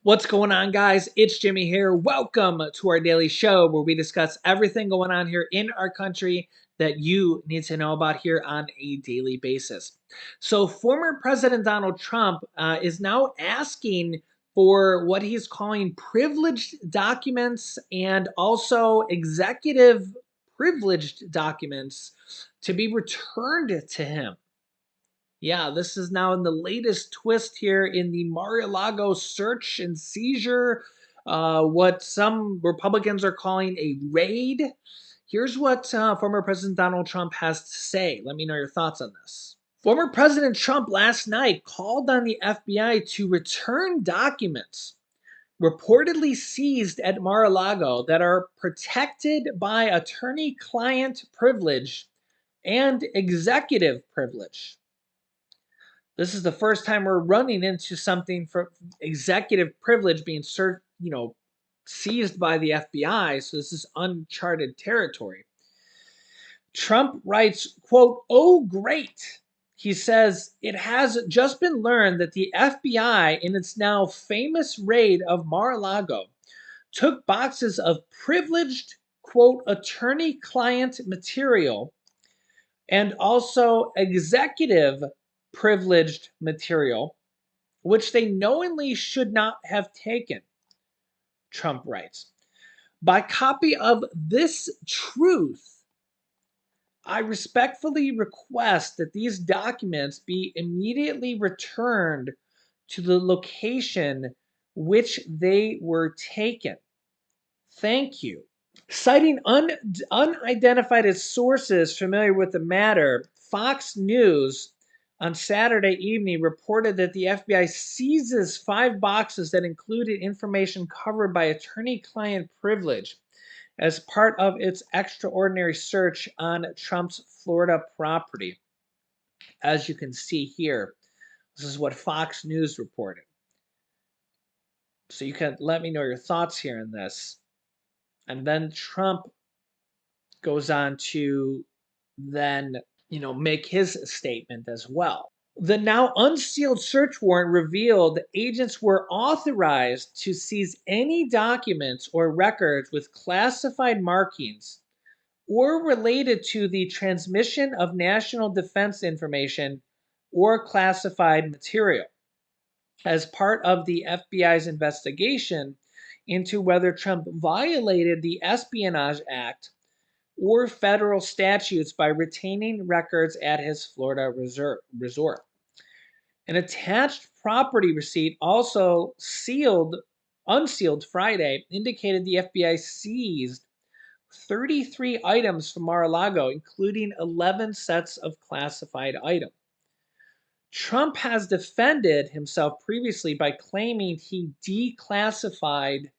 What's going on, guys? It's Jimmy here. Welcome to our daily show where we discuss everything going on here in our country that you need to know about here on a daily basis. So, former President Donald Trump is now asking for what he's calling privileged documents and also executive privileged documents to be returned to him. Yeah, this is now in the latest twist here in the Mar-a-Lago search and seizure, what some Republicans are calling a raid. Here's what former President Donald Trump has to say. Let me know your thoughts on this. Former President Trump last night called on the FBI to return documents reportedly seized at Mar-a-Lago that are protected by attorney-client privilege and executive privilege. This is the first time we're running into something for executive privilege being seized by the FBI. So this is uncharted territory. Trump writes, quote, "Oh, great." He says, "It has just been learned that the FBI, in its now famous raid of Mar-a-Lago, took boxes of privileged, quote, attorney-client material and also executive privileged material, which they knowingly should not have taken," Trump writes. "By copy of this truth, I respectfully request that these documents be immediately returned to the location which they were taken. Thank you." Citing unidentified sources familiar with the matter, Fox News on Saturday evening reported that the FBI seizes 5 boxes that included information covered by attorney-client privilege as part of its extraordinary search on Trump's Florida property. As you can see here, this is what Fox News reported. So you can let me know your thoughts here on this. And then Trump goes on to then, make his statement as well. The now unsealed search warrant revealed agents were authorized to seize any documents or records with classified markings or related to the transmission of national defense information or classified material as part of the FBI's investigation into whether Trump violated the Espionage Act or federal statutes by retaining records at his Florida resort. An attached property receipt, also unsealed Friday, indicated the FBI seized 33 items from Mar-a-Lago, including 11 sets of classified items. Trump has defended himself previously by claiming he declassified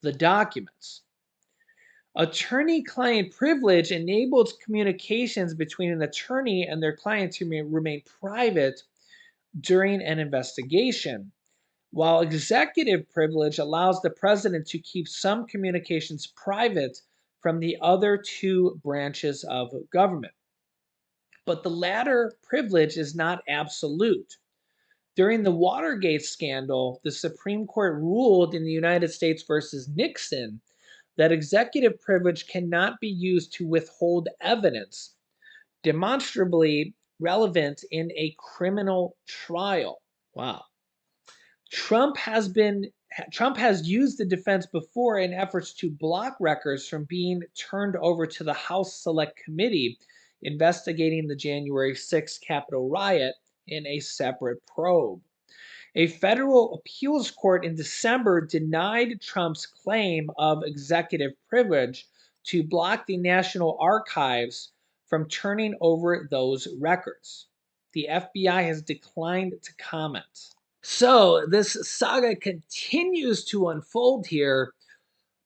the documents. Attorney-client privilege enables communications between an attorney and their client to remain private during an investigation, while executive privilege allows the president to keep some communications private from the other two branches of government. But the latter privilege is not absolute. During the Watergate scandal, the Supreme Court ruled in the United States versus Nixon that executive privilege cannot be used to withhold evidence demonstrably relevant in a criminal trial. Wow. Trump has used the defense before in efforts to block records from being turned over to the House Select Committee investigating the January 6th Capitol riot in a separate probe. A federal appeals court in December denied Trump's claim of executive privilege to block the National Archives from turning over those records. The FBI has declined to comment. So this saga continues to unfold here,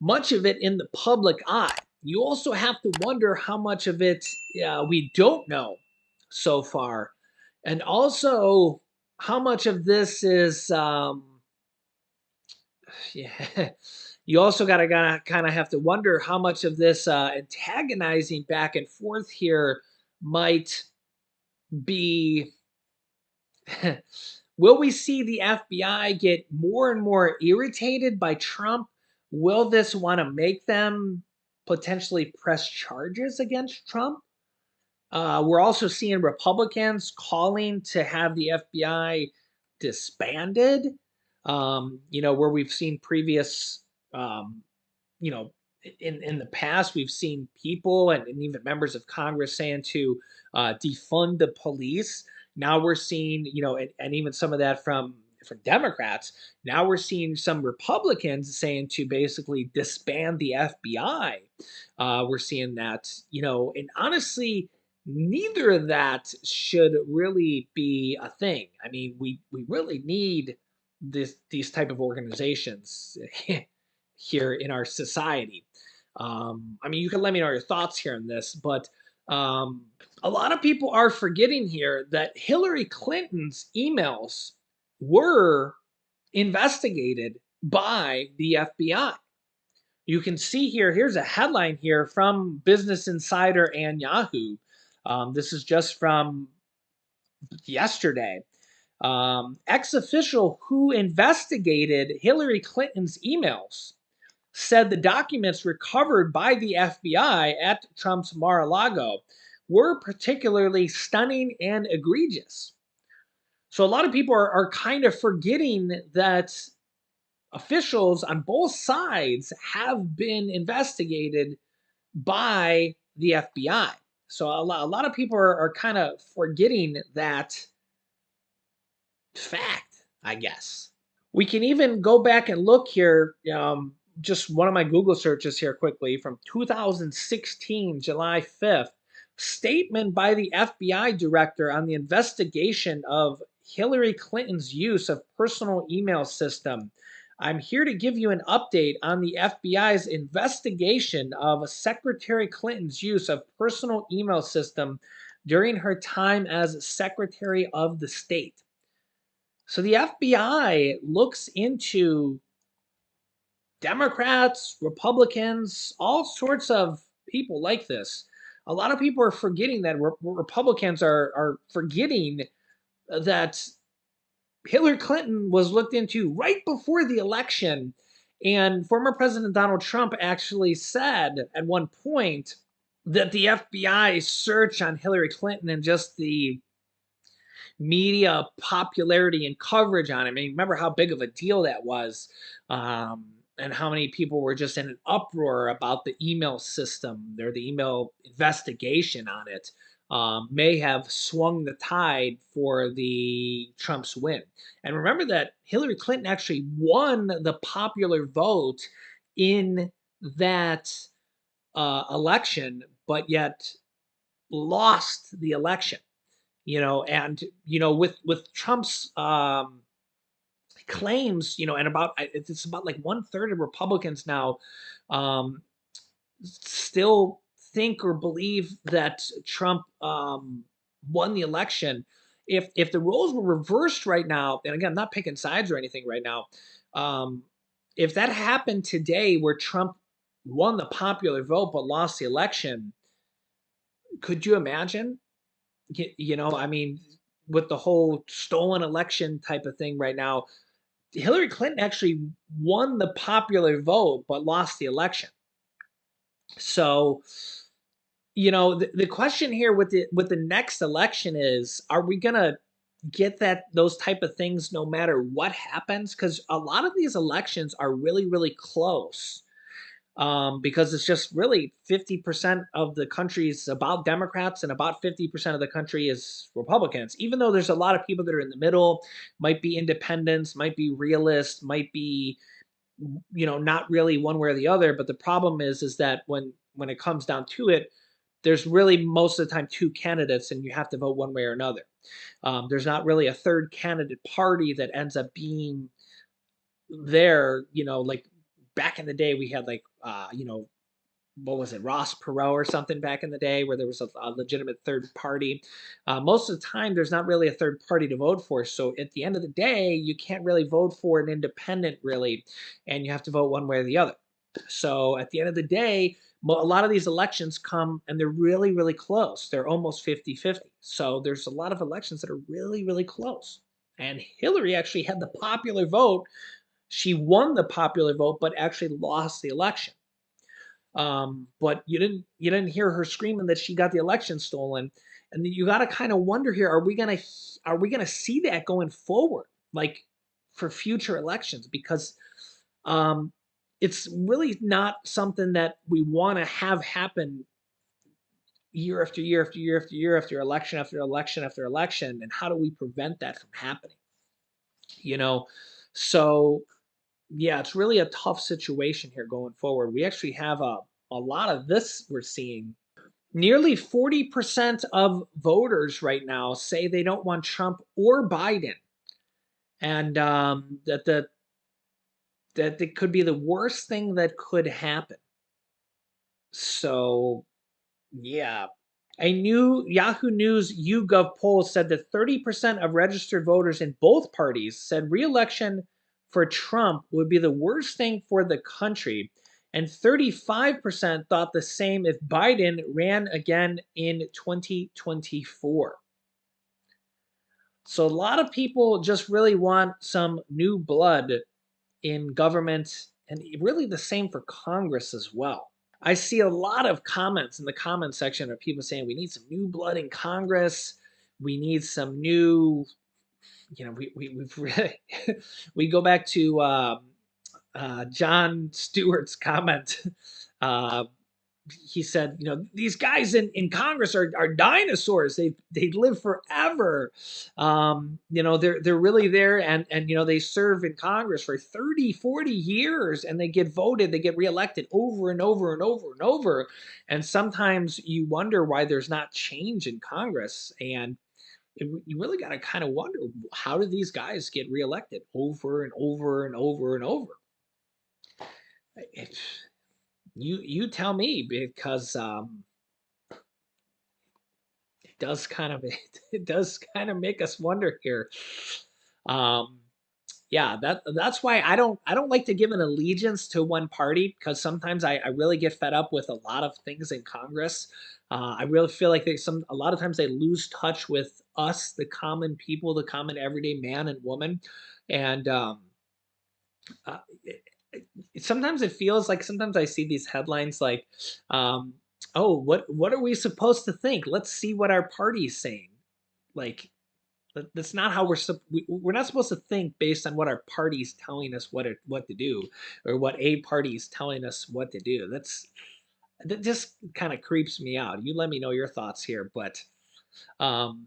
much of it in the public eye. You also have to wonder how much of it we don't know so far, and also how much of this is yeah, you also gotta kind of have to wonder how much of this antagonizing back and forth here might be Will we see the FBI get more and more irritated by Trump? Will this want to make them potentially press charges against Trump? We're also seeing Republicans calling to have the FBI disbanded. Where we've seen previous, um, you know, in the past, we've seen people and even members of Congress saying to defund the police. Now we're seeing, and even some of that from Democrats. Now we're seeing some Republicans saying to basically disband the FBI. We're seeing that, and honestly, neither of that should really be a thing. I mean, we really need these type of organizations here in our society. I mean, you can let me know your thoughts here on this, but um, a lot of people are forgetting here that Hillary Clinton's emails were investigated by the FBI. You can see here, here's a headline here from Business Insider and Yahoo. This is just from yesterday. Ex official who investigated Hillary Clinton's emails said the documents recovered by the FBI at Trump's Mar-a-Lago were particularly stunning and egregious. So a lot of people are kind of forgetting that officials on both sides have been investigated by the FBI. So a lot of people are kind of forgetting that fact, I guess. We can even go back and look here. Just one of my Google searches here quickly from 2016, July 5th. Statement by the FBI director on the investigation of Hillary Clinton's use of personal email system. I'm here to give you an update on the FBI's investigation of Secretary Clinton's use of personal email system during her time as Secretary of the State. So the FBI looks into Democrats, Republicans, all sorts of people like this. A lot of people are forgetting that Republicans are forgetting that Hillary Clinton was looked into right before the election. And former President Donald Trump actually said at one point that the FBI search on Hillary Clinton and just the media popularity and coverage on it. I mean, remember how big of a deal that was, and how many people were just in an uproar about the email system or the email investigation on it. May have swung the tide for the Trump's win. And remember that Hillary Clinton actually won the popular vote in that election, but yet lost the election. And with Trump's claims, and it's about like 1/3 of Republicans now um, still think or believe that Trump won the election. If the roles were reversed right now, and again, I'm not picking sides or anything right now, um, if that happened today, where Trump won the popular vote but lost the election, could you imagine? I mean, with the whole stolen election type of thing right now, Hillary Clinton actually won the popular vote but lost the election. So, the question here with the next election is, are we gonna get those type of things no matter what happens? Because a lot of these elections are really, really close. Because it's just really 50% of the country is about Democrats and about 50% of the country is Republicans. Even though there's a lot of people that are in the middle, might be independents, might be realists, might be not really one way or the other. But the problem is that when it comes down to it, there's really most of the time two candidates, and you have to vote one way or another. There's not really a third candidate party that ends up being there. Like back in the day, we had like what was it, Ross Perot or something back in the day, where there was a legitimate third party. Most of the time, there's not really a third party to vote for. So at the end of the day, you can't really vote for an independent, really, and you have to vote one way or the other. So at the end of the day, a lot of these elections come and they're really, really close. They're almost 50-50. So there's a lot of elections that are really, really close. And Hillary actually had the popular vote. She won the popular vote, but actually lost the election. But you didn't hear her screaming that she got the election stolen. And you got to kind of wonder here: are we gonna see that going forward, like for future elections? Because um, it's really not something that we want to have happen year after year after year after year after election after election after election. And how do we prevent that from happening? You know, so yeah, it's really a tough situation here going forward. We actually have a lot of this we're seeing. Nearly 40% of voters right now say they don't want Trump or Biden, and that it could be the worst thing that could happen. So, yeah. A new Yahoo News YouGov poll said that 30% of registered voters in both parties said re-election for Trump would be the worst thing for the country, and 35% thought the same if Biden ran again in 2024. So a lot of people just really want some new blood in government, and really the same for Congress as well. I see a lot of comments in the comment section of people saying we need some new blood in Congress. We need some new, we've really, we go back to John Stewart's comment. Uh, he said, these guys in Congress are dinosaurs. They live forever. They're really there, and they serve in Congress for 30, 40 years, and they get voted, they get reelected over and over and over and over. And sometimes you wonder why there's not change in Congress. And you really got to kind of wonder, how do these guys get reelected over and over and over and over? It's, you tell me, because it does kind of it does kind of make us wonder here. Um, yeah, that's why I don't like to give an allegiance to one party, because sometimes I really get fed up with a lot of things in Congress. I really feel like a lot of times they lose touch with us, the common people, the common everyday man and woman, and uh, sometimes it feels like, sometimes I see these headlines like, um, "Oh, what are we supposed to think? Let's see what our party's saying." Like, that's not how we're not supposed to think based on what our party's telling us what to do, or what a party's telling us what to do. That just kind of creeps me out. You let me know your thoughts here, but um,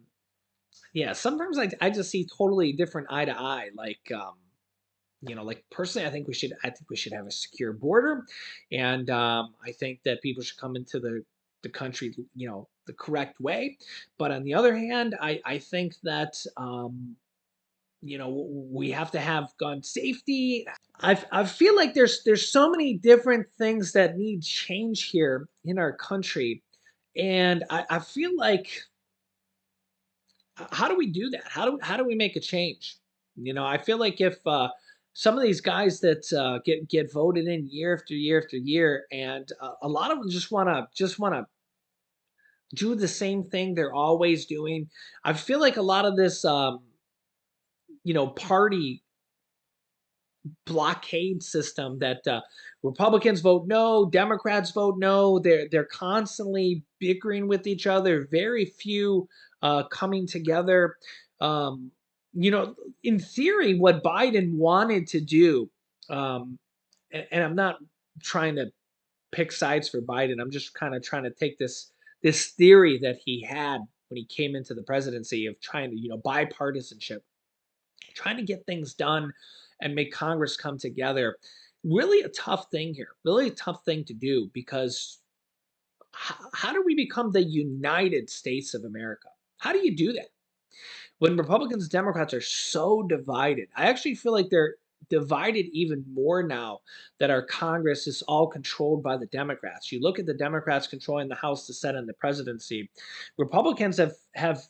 yeah, sometimes I just see totally different eye to eye. Like personally, I think we should have a secure border, and I think that people should come into the country, the correct way. But on the other hand, I think that we have to have gun safety. I feel like there's so many different things that need change here in our country, and I feel like, how do we do that? How do we make a change? I feel like if some of these guys that get voted in year after year after year, and a lot of them just want to do the same thing they're always doing. I feel like a lot of this, party blockade system, that Republicans vote no, Democrats vote no. They're constantly bickering with each other. Very few coming together. Um, in theory, what Biden wanted to do, and I'm not trying to pick sides for Biden. I'm just kind of trying to take this theory that he had when he came into the presidency, of trying to, bipartisanship, trying to get things done and make Congress come together. Really a tough thing here, really a tough thing to do, because how do we become the United States of America? How do you do that when Republicans and Democrats are so divided? I actually feel like they're divided even more now that our Congress is all controlled by the Democrats. You look at the Democrats controlling the House, the Senate, and the presidency. Republicans have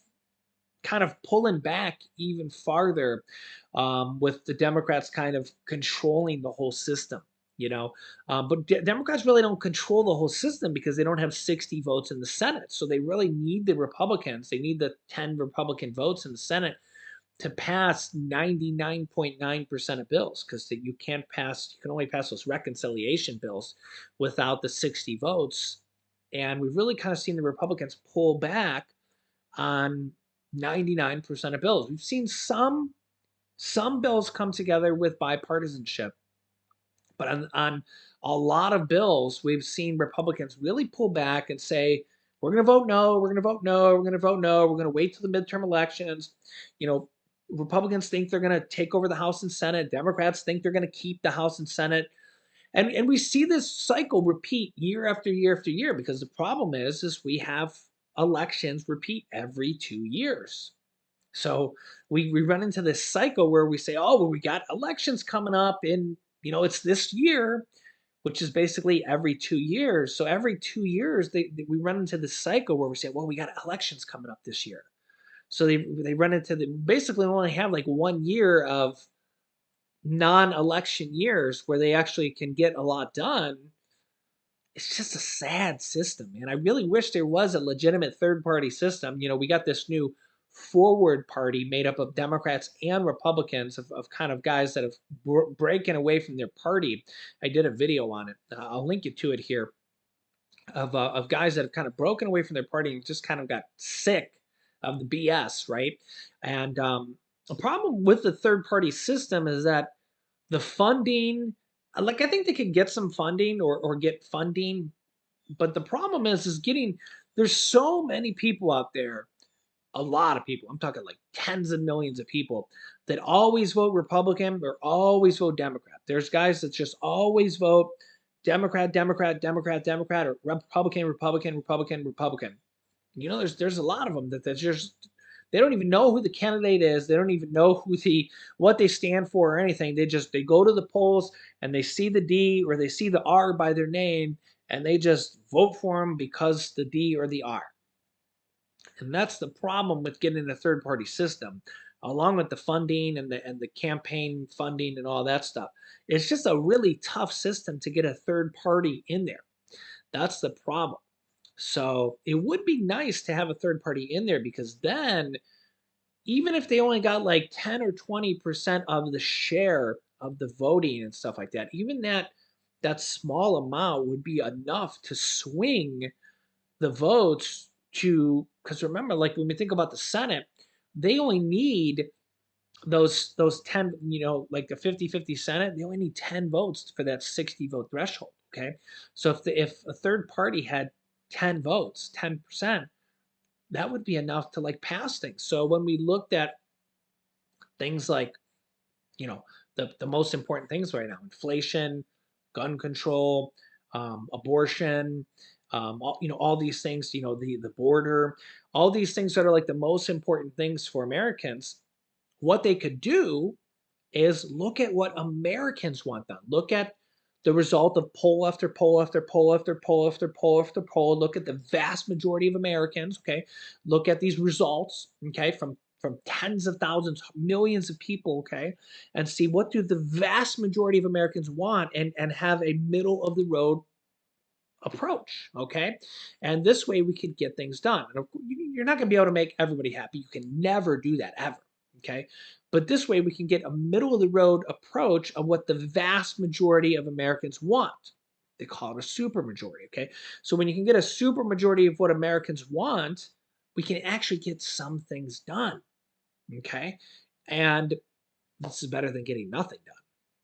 kind of pulling back even farther, with the Democrats kind of controlling the whole system. But Democrats really don't control the whole system, because they don't have 60 votes in the Senate. So they really need the Republicans. They need the 10 Republican votes in the Senate to pass 99.9% of bills, because you can't pass, you can only pass those reconciliation bills without the 60 votes. And we've really kind of seen the Republicans pull back on 99% of bills. We've seen some bills come together with bipartisanship, but on a lot of bills, we've seen Republicans really pull back and say, we're going to vote no, we're going to vote no, we're going to vote no, we're going to wait till the midterm elections. You know, Republicans think they're going to take over the House and Senate. Democrats think they're going to keep the House and Senate. And we see this cycle repeat year after year after year, because the problem is we have elections repeat every 2 years. So we run into this cycle where we say, oh, well, we got elections coming up in, it's this year, which is basically every 2 years. So every 2 years, we run into this cycle where we say, well, we got elections coming up this year. So they run into basically only have like 1 year of non-election years where they actually can get a lot done. It's just a sad system, man. I really wish there was a legitimate third party system. We got this new forward party made up of Democrats and Republicans, of kind of guys that have breaking away from their party. I did a video on it. I'll link you to it here, of guys that have kind of broken away from their party and just kind of got sick of the BS, right? And the problem with the third party system is that the funding, like, I think they could get some funding, or get funding, but the problem is getting, there's so many people out there, a lot of people. I'm talking like tens of millions of people that always vote Republican or always vote Democrat. There's guys that just always vote Democrat, Democrat, Democrat, Democrat, or Republican, Republican, Republican, Republican. There's a lot of them that just, they don't even know who the candidate is. They don't even know what they stand for or anything. They go to the polls and they see the D or they see the R by their name, and they just vote for them because the D or the R. And that's the problem with getting a third party system, along with the funding and the campaign funding and all that stuff. It's just a really tough system to get a third party in there. That's the problem. So it would be nice to have a third party in there, because then, even if they only got like 10 or 20% of the share of the voting and stuff like that, even that small amount would be enough to swing the votes to, because remember, like when we think about the Senate, they only need those 10, like the 50-50 Senate, they only need 10 votes for that 60 vote threshold. Okay. So if a third party had 10 votes, 10%, that would be enough to like pass things. So when we looked at things like, the most important things right now: inflation, gun control, abortion, all these things, the border, all these things that are like the most important things for Americans. What they could do is look at what Americans want done. Look at the result of poll after poll after poll after poll after poll after poll. Look at the vast majority of Americans. Okay, look at these results. Okay, from tens of thousands, millions of people. Okay, and see, what do the vast majority of Americans want, and have a middle of the road approach. Okay, and this way we could get things done. And you're not going to be able to make everybody happy. You can never do that, ever. Okay, but this way we can get a middle of the road approach of what the vast majority of Americans want. They call it a supermajority. Okay, so when you can get a supermajority of what Americans want, we can actually get some things done. Okay, and this is better than getting nothing done,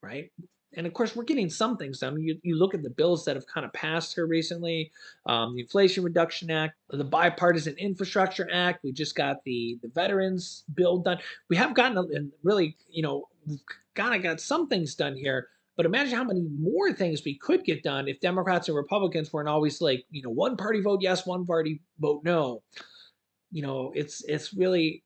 right? And of course, we're getting some things done. You look at the bills that have kind of passed here recently: the Inflation Reduction Act, the Bipartisan Infrastructure Act. We just got the Veterans Bill done. We have gotten really, we've kind of got some things done here. But imagine how many more things we could get done if Democrats and Republicans weren't always like, one party vote yes, one party vote no. It's really,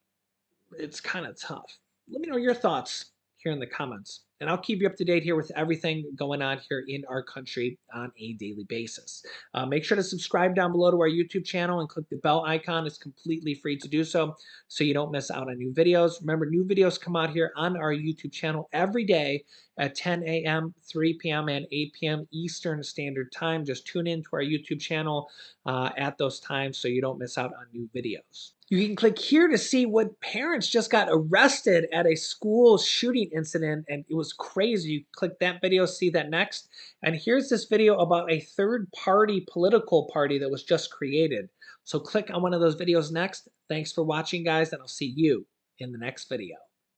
it's kind of tough. Let me know your thoughts here in the comments, and I'll keep you up to date here with everything going on here in our country on a daily basis. Make sure to subscribe down below to our YouTube channel and click the bell icon. It's completely free to do so you don't miss out on new videos. Remember, new videos come out here on our YouTube channel every day at 10 a.m., 3 p.m., and 8 p.m. Eastern Standard Time. Just tune in to our YouTube channel at those times so you don't miss out on new videos. You can click here to see what parents just got arrested at a school shooting incident, and it was crazy. You click that video, see that next. And here's this video about a third party political party that was just created. So click on one of those videos next. Thanks for watching, guys, and I'll see you in the next video.